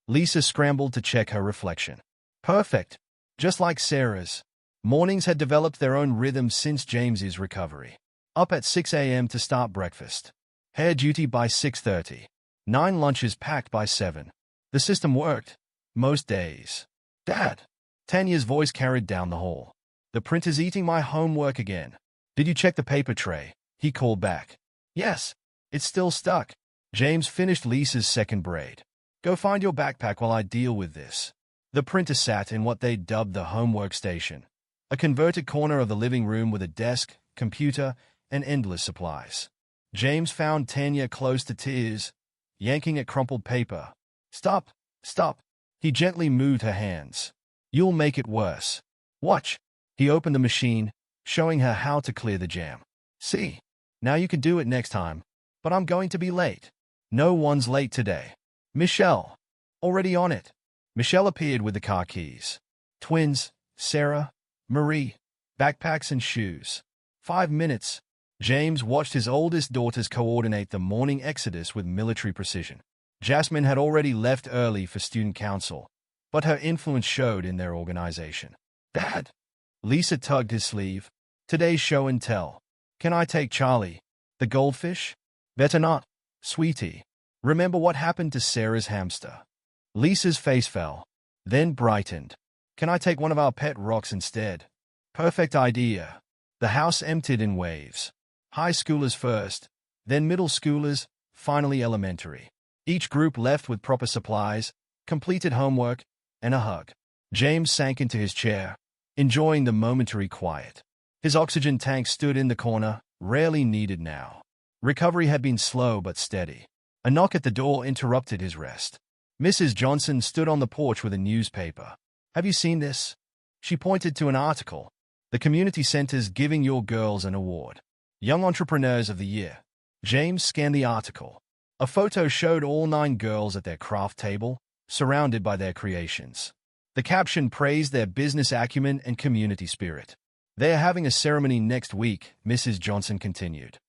Lisa scrambled to check her reflection. Perfect. Just like Sarah's. Mornings had developed their own rhythm since James's recovery. Up at 6 a.m. to start breakfast. Hair duty by 6:30. 9 lunches packed by 7. The system worked. Most days. Dad. Tanya's voice carried down the hall. The printer's eating my homework again. Did you check the paper tray? He called back. Yes. It's still stuck. James finished Lisa's second braid. Go find your backpack while I deal with this. The printer sat in what they dubbed the homework station, a converted corner of the living room with a desk, computer, and endless supplies. James found Tanya close to tears, yanking at crumpled paper. Stop, stop. He gently moved her hands. You'll make it worse. Watch. He opened the machine, showing her how to clear the jam. See? Now you can do it next time. But I'm going to be late. No one's late today. Michelle. Already on it. Michelle appeared with the car keys. Twins, Sarah, Marie, backpacks and shoes. 5 minutes. James watched his oldest daughters coordinate the morning exodus with military precision. Jasmine had already left early for student council, but her influence showed in their organization. Dad. Lisa tugged his sleeve. Today's show and tell. Can I take Charlie? The goldfish? Better not, sweetie. Remember what happened to Sarah's hamster. Lisa's face fell, then brightened. Can I take one of our pet rocks instead? Perfect idea. The house emptied in waves. High schoolers first, then middle schoolers, finally elementary. Each group left with proper supplies, completed homework, and a hug. James sank into his chair, enjoying the momentary quiet. His oxygen tank stood in the corner, rarely needed now. Recovery had been slow but steady. A knock at the door interrupted his rest. Mrs. Johnson stood on the porch with a newspaper. "Have you seen this?" She pointed to an article. "The community center's giving your girls an award. Young Entrepreneurs of the Year." James scanned the article. A photo showed all 9 girls at their craft table, surrounded by their creations. The caption praised their business acumen and community spirit. "They are having a ceremony next week," Mrs. Johnson continued.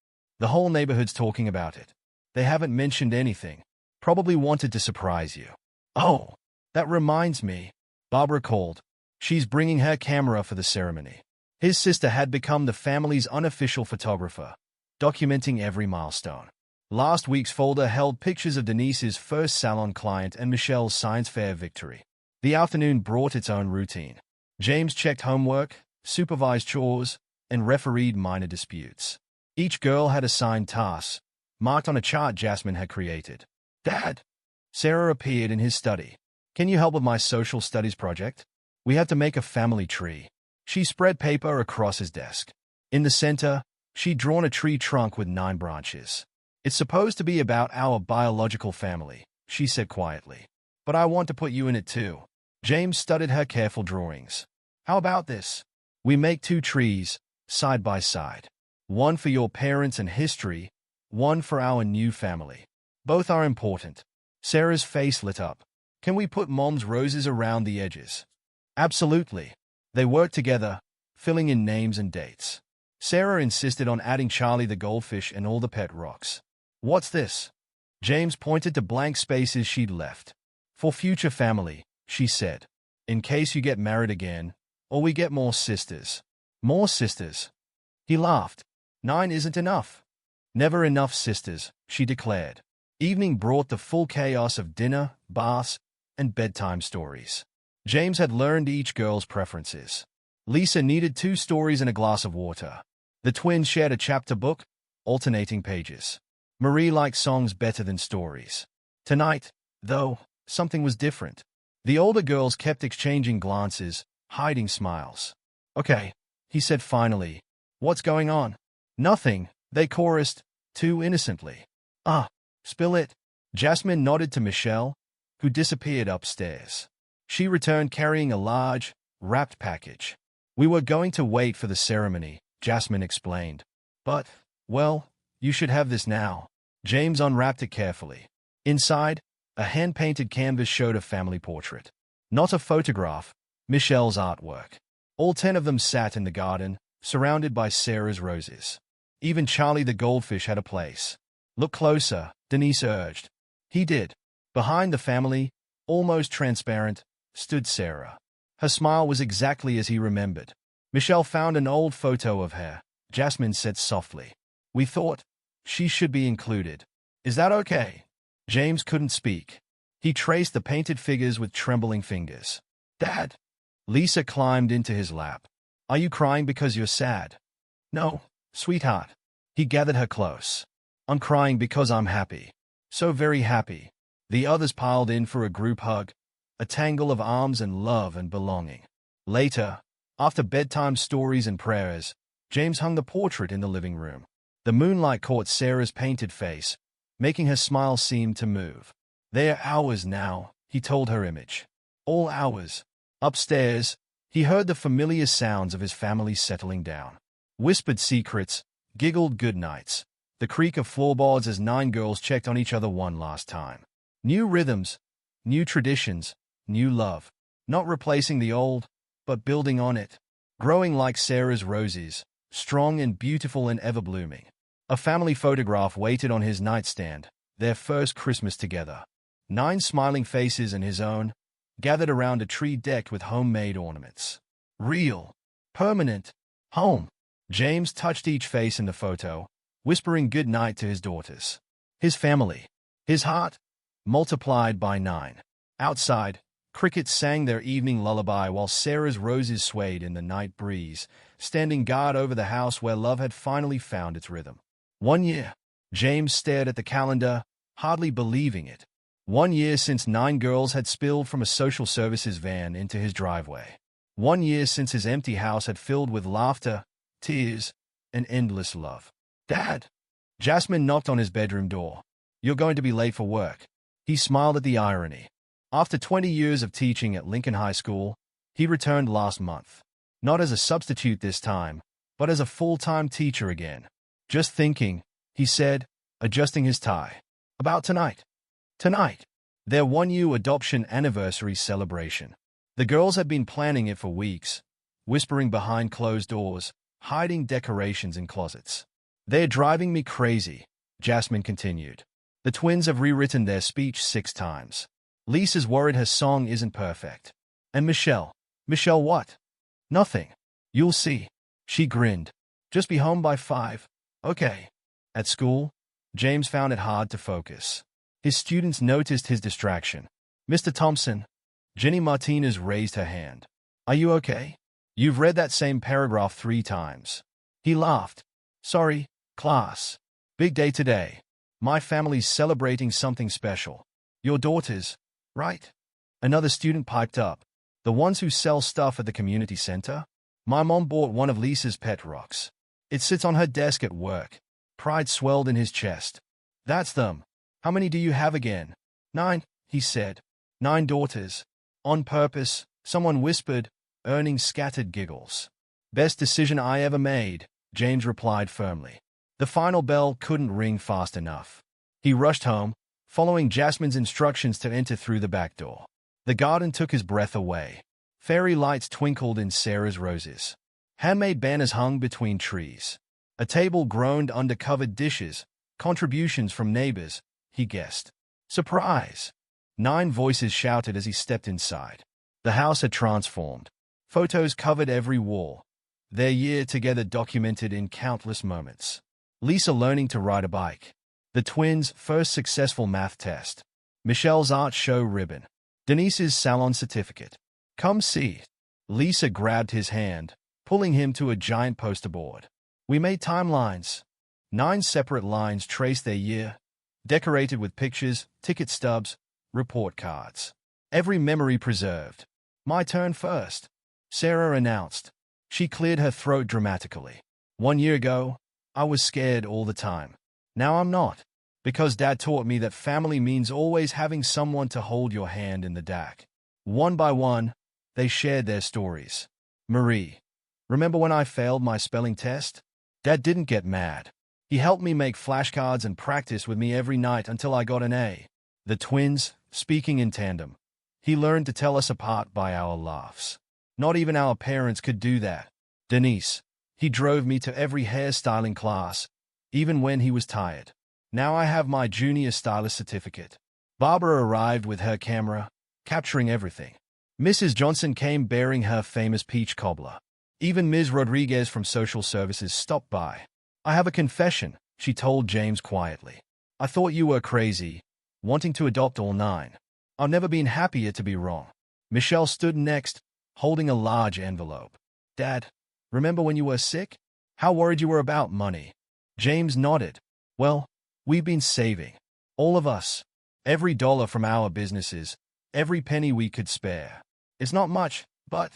"The whole neighborhood's talking about it. They haven't mentioned anything. Probably wanted to surprise you." "Oh, that reminds me," Barbara called. "She's bringing her camera for the ceremony." His sister had become the family's unofficial photographer, documenting every milestone. Last week's folder held pictures of Denise's first salon client and Michelle's science fair victory. The afternoon brought its own routine. James checked homework, supervised chores, and refereed minor disputes. Each girl had assigned tasks, marked on a chart Jasmine had created. "Dad!" Sarah appeared in his study. "Can you help with my social studies project? We have to make a family tree." She spread paper across his desk. In the center, she'd drawn a tree trunk with 9 branches. "It's supposed to be about our biological family," she said quietly. "But I want to put you in it too." James studied her careful drawings. "How about this? We make 2 trees, side by side. One for your parents and history, one for our new family. Both are important." Sarah's face lit up. "Can we put Mom's roses around the edges?" "Absolutely." They worked together, filling in names and dates. Sarah insisted on adding Charlie the goldfish and all the pet rocks. "What's this?" James pointed to blank spaces she'd left. "For future family," she said. "In case you get married again, or we get more sisters." "More sisters?" He laughed. 9 isn't enough." "Never enough sisters," she declared. Evening brought the full chaos of dinner, baths, and bedtime stories. James had learned each girl's preferences. Lisa needed 2 stories and a glass of water. The twins shared a chapter book, alternating pages. Marie liked songs better than stories. Tonight, though, something was different. The older girls kept exchanging glances, hiding smiles. "Okay," he said finally. "What's going on?" "Nothing," they chorused, too innocently. "Ah, spill it." Jasmine nodded to Michelle, who disappeared upstairs. She returned carrying a large, wrapped package. "We were going to wait for the ceremony," Jasmine explained. "But, well, you should have this now." James unwrapped it carefully. Inside, a hand-painted canvas showed a family portrait. Not a photograph, Michelle's artwork. All 10 of them sat in the garden, surrounded by Sarah's roses. Even Charlie the goldfish had a place. "Look closer," Denise urged. He did. Behind the family, almost transparent, stood Sarah. Her smile was exactly as he remembered. Michelle found an old photo of her, Jasmine said softly. "We thought she should be included. Is that okay?" James couldn't speak. He traced the painted figures with trembling fingers. "Dad!" Lisa climbed into his lap. "Are you crying because you're sad?" "No, sweetheart." He gathered her close. "I'm crying because I'm happy. So very happy." The others piled in for a group hug, a tangle of arms and love and belonging. Later, after bedtime stories and prayers, James hung the portrait in the living room. The moonlight caught Sarah's painted face, making her smile seem to move. "They are ours now," he told her image. "All ours." Upstairs, he heard the familiar sounds of his family settling down. Whispered secrets, giggled goodnights, the creak of floorboards as 9 girls checked on each other one last time. New rhythms, new traditions, new love. Not replacing the old, but building on it. Growing like Sarah's roses, strong and beautiful and ever-blooming. A family photograph waited on his nightstand, their first Christmas together. 9 smiling faces and his own, gathered around a tree decked with homemade ornaments. Real, permanent, home. James touched each face in the photo, whispering good night to his daughters. His family. His heart, multiplied by 9. Outside, crickets sang their evening lullaby while Sarah's roses swayed in the night breeze, standing guard over the house where love had finally found its rhythm. 1 year. James stared at the calendar, hardly believing it. 1 year since 9 girls had spilled from a social services van into his driveway. 1 year since his empty house had filled with laughter, tears, and endless love. Dad! Jasmine knocked on his bedroom door. You're going to be late for work. He smiled at the irony. After 20 years of teaching at Lincoln High School, he returned last month. Not as a substitute this time, but as a full-time teacher again. Just thinking, he said, adjusting his tie. About tonight. Tonight. Their 1 year adoption anniversary celebration. The girls had been planning it for weeks, whispering behind closed doors, hiding decorations in closets. They're driving me crazy, Jasmine continued. The twins have rewritten their speech 6 times. Lisa's worried her song isn't perfect. And Michelle what? Nothing. You'll see. She grinned. Just be home by 5. Okay. At school, James found it hard to focus. His students noticed his distraction. Mr. Thompson, Jenny Martinez raised her hand. Are you okay? You've read that same paragraph 3 times. He laughed. Sorry, class. Big day today. My family's celebrating something special. Your daughters, right? Another student piped up. The ones who sell stuff at the community center? My mom bought one of Lisa's pet rocks. It sits on her desk at work. Pride swelled in his chest. That's them. How many do you have again? 9, he said. 9 daughters. On purpose, someone whispered, earning scattered giggles. Best decision I ever made, James replied firmly. The final bell couldn't ring fast enough. He rushed home, following Jasmine's instructions to enter through the back door. The garden took his breath away. Fairy lights twinkled in Sarah's roses. Handmade banners hung between trees. A table groaned under covered dishes, contributions from neighbors, he guessed. Surprise! 9 voices shouted as he stepped inside. The house had transformed. Photos covered every wall, their year together documented in countless moments. Lisa learning to ride a bike. The twins' first successful math test. Michelle's art show ribbon. Denise's salon certificate. Come see. Lisa grabbed his hand, pulling him to a giant poster board. We made timelines. 9 separate lines traced their year, decorated with pictures, ticket stubs, report cards. Every memory preserved. My turn first, Sarah announced. She cleared her throat dramatically. 1 year ago, I was scared all the time. Now I'm not. Because Dad taught me that family means always having someone to hold your hand in the dark. One by one, they shared their stories. Marie. Remember when I failed my spelling test? Dad didn't get mad. He helped me make flashcards and practice with me every night until I got an A. The twins, speaking in tandem. He learned to tell us apart by our laughs. Not even our parents could do that. Denise. He drove me to every hairstyling class, even when he was tired. Now I have my junior stylist certificate. Barbara arrived with her camera, capturing everything. Mrs. Johnson came bearing her famous peach cobbler. Even Ms. Rodriguez from social services stopped by. I have a confession, she told James quietly. I thought you were crazy, wanting to adopt all 9. I've never been happier to be wrong. Michelle stood next, holding a large envelope. Dad, remember when you were sick? How worried you were about money. James nodded. Well, we've been saving. All of us. Every dollar from our businesses. Every penny we could spare. It's not much, but...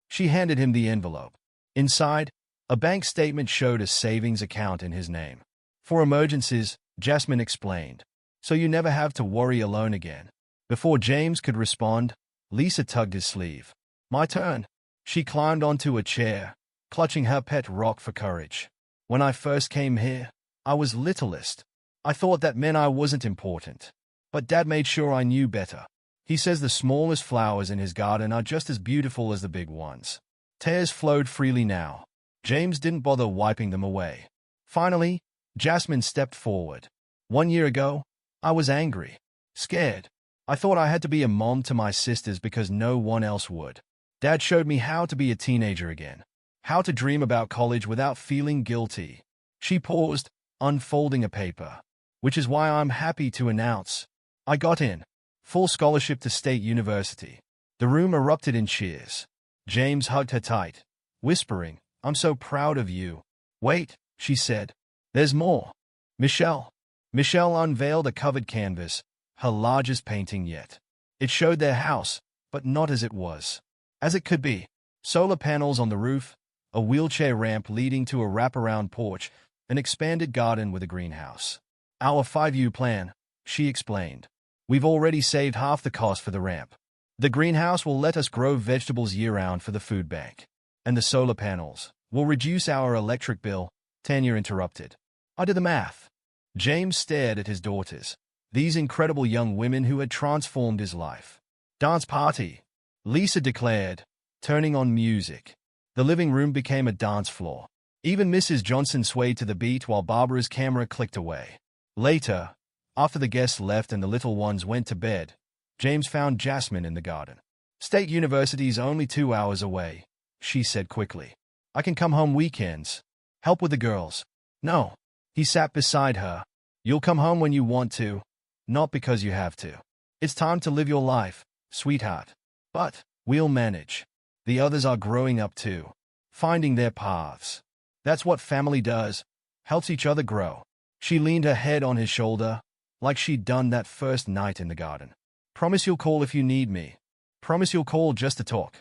She handed him the envelope. Inside, a bank statement showed a savings account in his name. For emergencies, Jasmine explained. So you never have to worry alone again. Before James could respond, Lisa tugged his sleeve. My turn. She climbed onto a chair, clutching her pet rock for courage. When I first came here, I was littlest. I thought that meant I wasn't important. But Dad made sure I knew better. He says the smallest flowers in his garden are just as beautiful as the big ones. Tears flowed freely now. James didn't bother wiping them away. Finally, Jasmine stepped forward. 1 year ago, I was angry, scared. I thought I had to be a mom to my sisters because no one else would. Dad showed me how to be a teenager again, how to dream about college without feeling guilty. She paused, unfolding a paper. Which is why I'm happy to announce I got in. Full scholarship to State University. The room erupted in cheers. James hugged her tight, whispering, I'm so proud of you. Wait, she said. There's more. Michelle. Michelle unveiled a covered canvas, her largest painting yet. It showed their house, but not as it was. As it could be. Solar panels on the roof, a wheelchair ramp leading to a wraparound porch, an expanded garden with a greenhouse. Our 5-year plan, she explained. We've already saved half the cost for the ramp. The greenhouse will let us grow vegetables year-round for the food bank. And the solar panels will reduce our electric bill, Tanya interrupted. I did the math. James stared at his daughters, these incredible young women who had transformed his life. Dance party, Lisa declared, turning on music. The living room became a dance floor. Even Mrs. Johnson swayed to the beat while Barbara's camera clicked away. Later, after the guests left and the little ones went to bed, James found Jasmine in the garden. State University's only 2 hours away, she said quickly. I can come home weekends. Help with the girls. No. He sat beside her. You'll come home when you want to, not because you have to. It's time to live your life, sweetheart. But we'll manage. The others are growing up too, finding their paths. That's what family does, helps each other grow. She leaned her head on his shoulder, like she'd done that first night in the garden. Promise you'll call if you need me. Promise you'll call just to talk.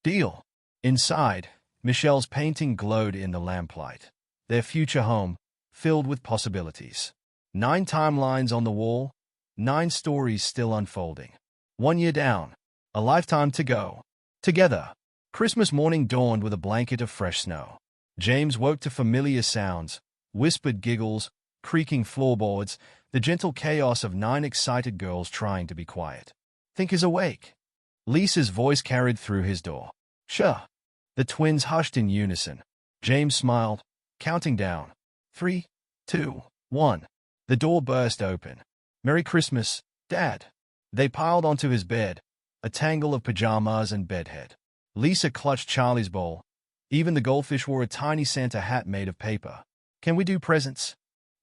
Deal. Inside, Michelle's painting glowed in the lamplight. Their future home, filled with possibilities. 9 timelines on the wall, 9 stories still unfolding. 1 year down, a lifetime to go. Together. Christmas morning dawned with a blanket of fresh snow. James woke to familiar sounds, whispered giggles, creaking floorboards, the gentle chaos of 9 excited girls trying to be quiet. Think is awake. Lisa's voice carried through his door. Sure. The twins hushed in unison. James smiled, counting down. 3, 2, 1. The door burst open. Merry Christmas, Dad. They piled onto his bed, a tangle of pajamas and bedhead. Lisa clutched Charlie's bowl. Even the goldfish wore a tiny Santa hat made of paper. Can we do presents?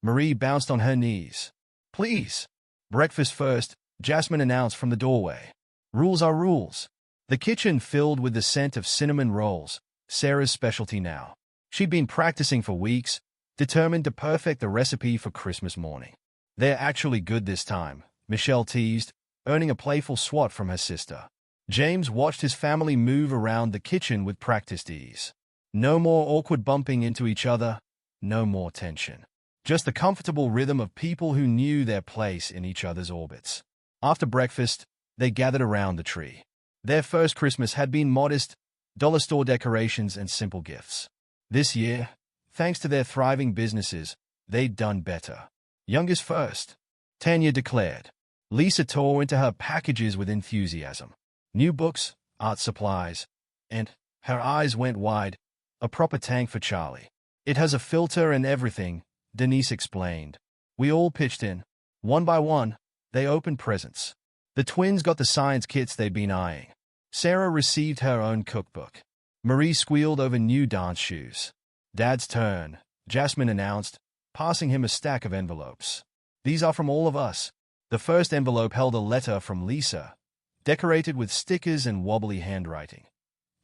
Marie bounced on her knees. Please. Breakfast first, Jasmine announced from the doorway. Rules are rules. The kitchen filled with the scent of cinnamon rolls, Sarah's specialty now. She'd been practicing for weeks, determined to perfect the recipe for Christmas morning. They're actually good this time, Michelle teased, earning a playful swat from her sister. James watched his family move around the kitchen with practiced ease. No more awkward bumping into each other, no more tension. Just the comfortable rhythm of people who knew their place in each other's orbits. After breakfast, they gathered around the tree. Their first Christmas had been modest, dollar store decorations and simple gifts. This year, thanks to their thriving businesses, they'd done better. Youngest first, Tanya declared. Lisa tore into her packages with enthusiasm. New books, art supplies, and, her eyes went wide, a proper tank for Charlie. It has a filter and everything, Denise explained. We all pitched in. One by one, they opened presents. The twins got the science kits they'd been eyeing. Sarah received her own cookbook. Marie squealed over new dance shoes. Dad's turn, Jasmine announced, passing him a stack of envelopes. These are from all of us. The first envelope held a letter from Lisa, decorated with stickers and wobbly handwriting.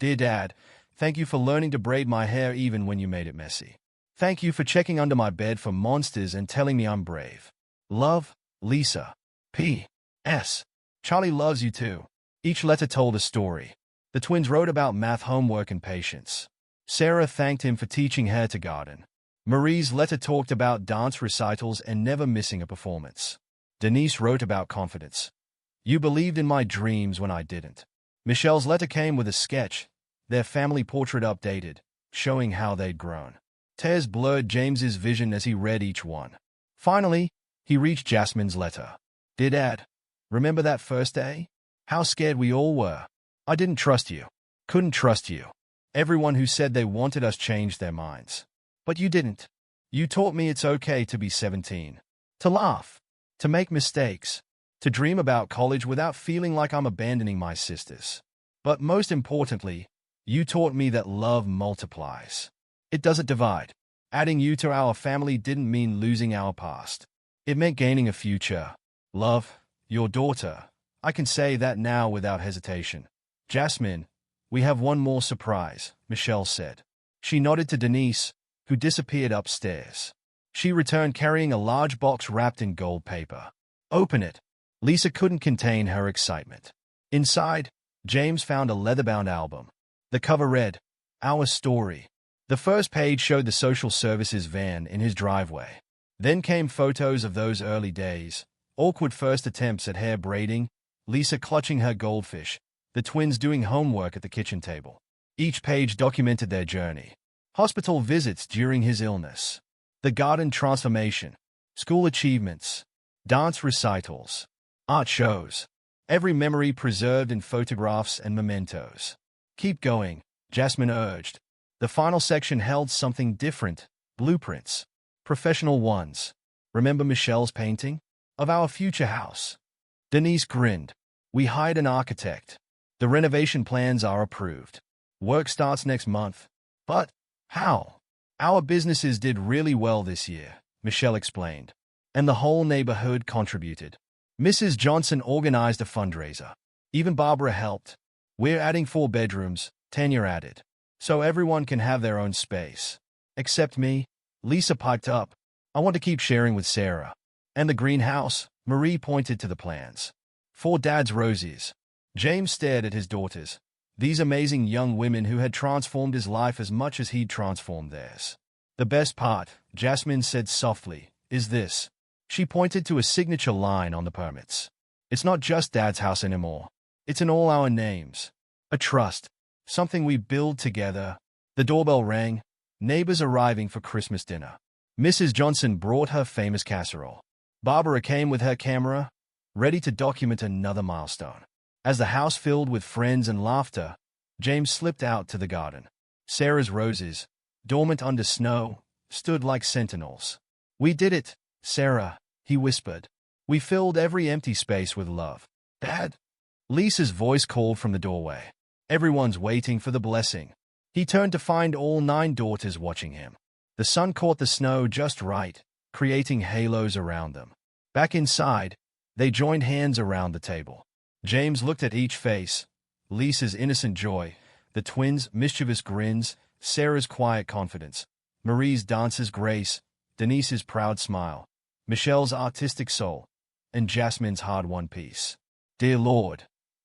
Dear Dad, thank you for learning to braid my hair even when you made it messy. Thank you for checking under my bed for monsters and telling me I'm brave. Love, Lisa. P.S. Charlie loves you too. Each letter told a story. The twins wrote about math homework and patience. Sarah thanked him for teaching her to garden. Marie's letter talked about dance recitals and never missing a performance. Denise wrote about confidence. You believed in my dreams when I didn't. Michelle's letter came with a sketch, their family portrait updated, showing how they'd grown. Tears blurred James's vision as he read each one. Finally, he reached Jasmine's letter. Dear Dad, remember that first day? How scared we all were. I didn't trust you. Couldn't trust you. Everyone who said they wanted us changed their minds. But you didn't. You taught me it's okay to be 17. To laugh. To make mistakes. To dream about college without feeling like I'm abandoning my sisters. But most importantly, you taught me that love multiplies. It doesn't divide. Adding you to our family didn't mean losing our past. It meant gaining a future. Love, your daughter. I can say that now without hesitation. Jasmine, we have one more surprise, Michelle said. She nodded to Denise, who disappeared upstairs. She returned carrying a large box wrapped in gold paper. Open it. Lisa couldn't contain her excitement. Inside, James found a leather-bound album. The cover read, "Our Story." The first page showed the social services van in his driveway. Then came photos of those early days, awkward first attempts at hair braiding, Lisa clutching her goldfish, the twins doing homework at the kitchen table. Each page documented their journey. Hospital visits during his illness, the garden transformation, school achievements, dance recitals, art shows. Every memory preserved in photographs and mementos. Keep going, Jasmine urged. The final section held something different, blueprints. Professional ones. Remember Michelle's painting? Of our future house. Denise grinned. We hired an architect. The renovation plans are approved. Work starts next month. But how? Our businesses did really well this year, Michelle explained. And the whole neighborhood contributed. Mrs. Johnson organized a fundraiser. Even Barbara helped. We're adding 4 bedrooms, Tanya added. So everyone can have their own space. Except me, Lisa piped up. I want to keep sharing with Sarah. And the greenhouse, Marie pointed to the plans. 4 dad's roses. James stared at his daughters. These amazing young women who had transformed his life as much as he'd transformed theirs. The best part, Jasmine said softly, is this. She pointed to a signature line on the permits. It's not just Dad's house anymore. It's in all our names. A trust. Something we build together. The doorbell rang. Neighbors arriving for Christmas dinner. Mrs. Johnson brought her famous casserole. Barbara came with her camera, ready to document another milestone. As the house filled with friends and laughter, James slipped out to the garden. Sarah's roses, dormant under snow, stood like sentinels. We did it, Sarah, he whispered. We filled every empty space with love. Dad? Lisa's voice called from the doorway. Everyone's waiting for the blessing. He turned to find all 9 daughters watching him. The sun caught the snow just right, creating halos around them. Back inside, they joined hands around the table. James looked at each face. Lisa's innocent joy, the twins' mischievous grins, Sarah's quiet confidence, Marie's dancer's grace, Denise's proud smile, Michelle's artistic soul, and Jasmine's hard-won peace. Dear Lord,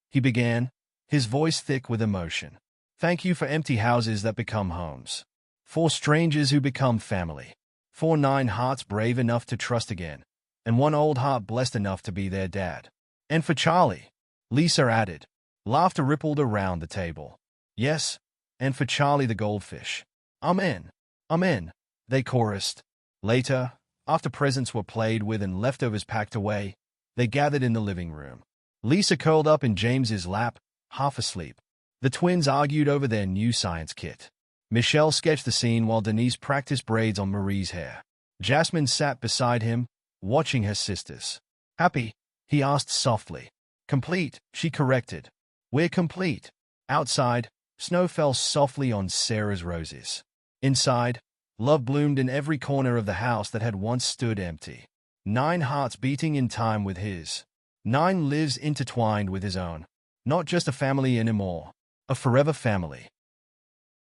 he began, his voice thick with emotion. Thank you for empty houses that become homes. For strangers who become family. For 9 hearts brave enough to trust again. And 1 old heart blessed enough to be their dad. And for Charlie, Lisa added. Laughter rippled around the table. Yes, and for Charlie the goldfish. Amen. Amen, they chorused. Later, after presents were played with and leftovers packed away, they gathered in the living room. Lisa curled up in James's lap, half asleep. The twins argued over their new science kit. Michelle sketched the scene while Denise practiced braids on Marie's hair. Jasmine sat beside him, watching her sisters. Happy? He asked softly. Complete, she corrected. We're complete. Outside, snow fell softly on Sarah's roses. Inside, love bloomed in every corner of the house that had once stood empty. 9 hearts beating in time with his. 9 lives intertwined with his own. Not just a family anymore. A forever family.